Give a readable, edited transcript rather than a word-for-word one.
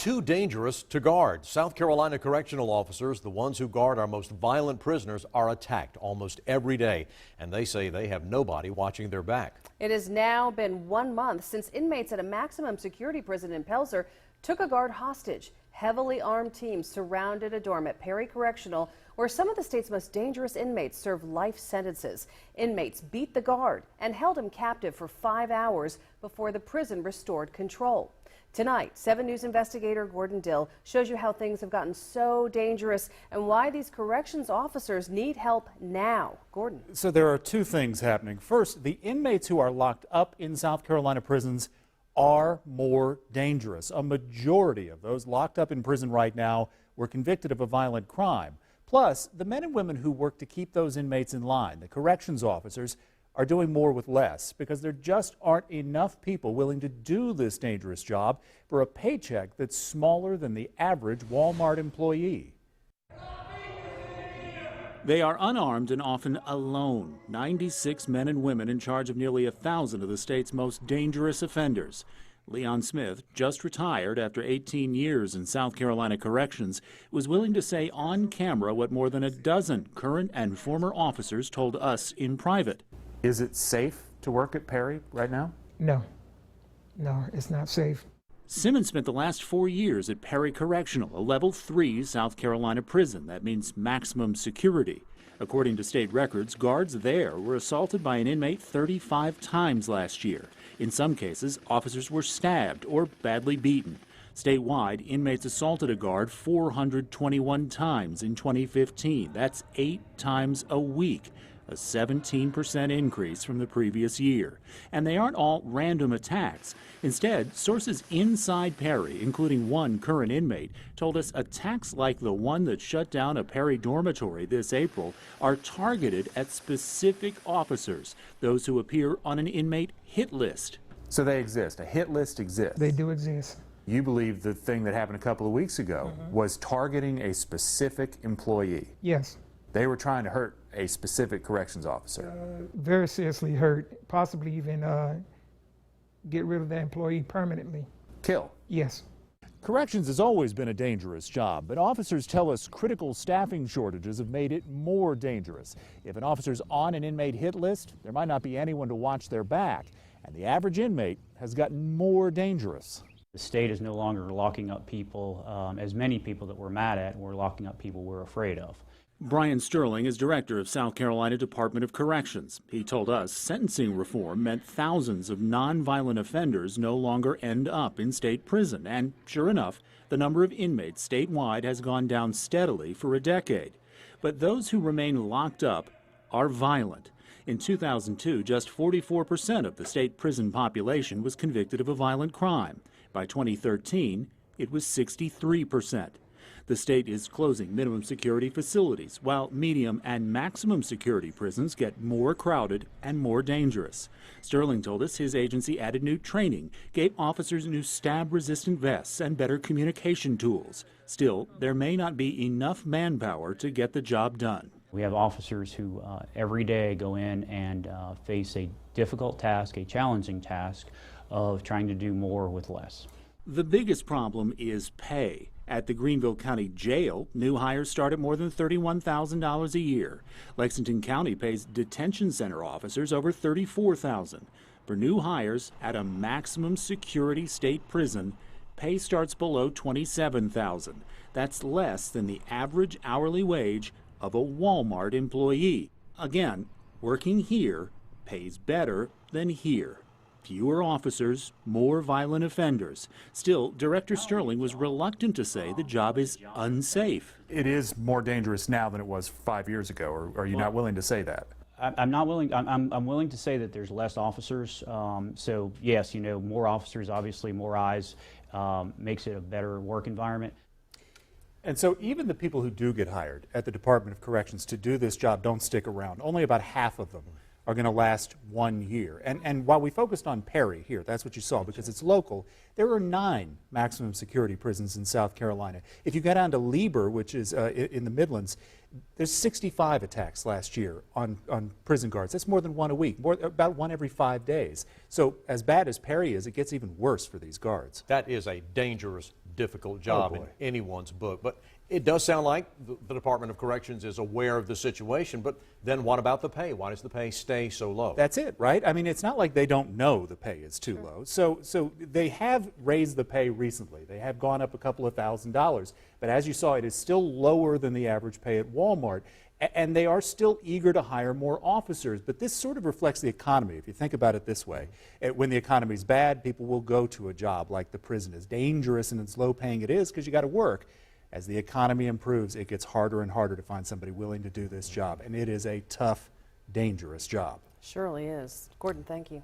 too dangerous to guard. South Carolina correctional officers, the ones who guard our most violent prisoners, are attacked almost every day, and they say they have nobody watching their back. It has now been 1 month since inmates at a maximum security prison in Pelzer took a guard hostage. Heavily armed teams surrounded a dorm at Perry Correctional, where some of the state's most dangerous inmates serve life sentences. Inmates beat the guard and held him captive for 5 hours before the prison restored control. Tonight, 7 News investigator Gordon Dill shows you how things have gotten so dangerous and why these corrections officers need help now. Gordon. So there are two things happening. First, the inmates who are locked up in South Carolina prisons are more dangerous. A majority of those locked up in prison right now were convicted of a violent crime. Plus, the men and women who work to keep those inmates in line, the corrections officers, are doing more with less because there just aren't enough people willing to do this dangerous job for a paycheck that's smaller than the average Walmart employee. They are unarmed and often alone. 96 men and women in charge of nearly 1,000 of the state's most dangerous offenders. Leon Smith, just retired after 18 years in South Carolina corrections, was willing to say on camera what more than a dozen current and former officers told us in private. Is it safe to work at Perry right now? No, it's not safe. Simmons spent the last 4 years at Perry Correctional, a level 3 South Carolina prison. That means maximum security. According to state records, guards there were assaulted by an inmate 35 times last year. In some cases, officers were stabbed or badly beaten. Statewide, inmates assaulted a guard 421 times in 2015. That's 8 times a week. A 17% increase from the previous year. And they aren't all random attacks. Instead, sources inside Perry, including one current inmate, told us attacks like the one that shut down a Perry dormitory this April are targeted at specific officers, those who appear on an inmate hit list. So they exist. A hit list exists. They do exist. You believe the thing that happened a couple of weeks ago was targeting a specific employee? Yes. They were trying to hurt a specific corrections officer. Very seriously hurt, possibly even get rid of that employee permanently. Kill? Yes. Corrections has always been a dangerous job, but officers tell us critical staffing shortages have made it more dangerous. If an officer's on an inmate hit list, there might not be anyone to watch their back, and the average inmate has gotten more dangerous. The state is no longer locking up people, as many people that we're mad at, we're locking up people we're afraid of. Brian Sterling is director of South Carolina Department of Corrections. He told us sentencing reform meant thousands of nonviolent offenders no longer end up in state prison. And sure enough, the number of inmates statewide has gone down steadily for a decade. But those who remain locked up are violent. In 2002, just 44% of the state prison population was convicted of a violent crime. By 2013, it was 63%. The state is closing minimum security facilities, while medium and maximum security prisons get more crowded and more dangerous. Sterling told us his agency added new training, gave officers new stab-resistant vests and better communication tools. Still, there may not be enough manpower to get the job done. We have officers who every day go in and face a difficult task, a challenging task of trying to do more with less. The biggest problem is pay. At the Greenville County Jail, new hires start at more than $31,000 a year. Lexington County pays detention center officers over $34,000. For new hires at a maximum security state prison, pay starts below $27,000. That's less than the average hourly wage of a Walmart employee. Again, working here pays better than here. Fewer officers, more violent offenders. Still, Director Sterling was reluctant to say the job is unsafe. It is more dangerous now than it was 5 years ago, or are you not willing to say that? I'm not willing. I'm willing to say that there's less officers. So yes, more officers, obviously more eyes, makes it a better work environment. And so even the people who do get hired at the Department of Corrections to do this job don't stick around. Only about half of them are going to last 1 year. And while we focused on Perry here, that's what you saw because it's local, there are 9 maximum security prisons in South Carolina. If you go down to Lieber, which is in the Midlands, there's 65 attacks last year on prison guards. That's more than one a week, about one every 5 days. So as bad as Perry is, it gets even worse for these guards. That is a dangerous, difficult job in boy. anyone's book. But it does sound like the Department of Corrections is aware of the situation, but then what about the pay? Why does the pay stay so low? That's it, right? I mean, it's not like they don't know the pay is too low. So they have raised the pay recently. They have gone up a couple of $1,000s. But as you saw, it is still lower than the average pay at Walmart. And they are still eager to hire more officers. But this sort of reflects the economy, if you think about it this way. When the economy's bad, people will go to a job like the prison. As dangerous and as low paying it is, because you got to work. As the economy improves, it gets harder and harder to find somebody willing to do this job. And it is a tough, dangerous job. Surely is. Gordon, thank you.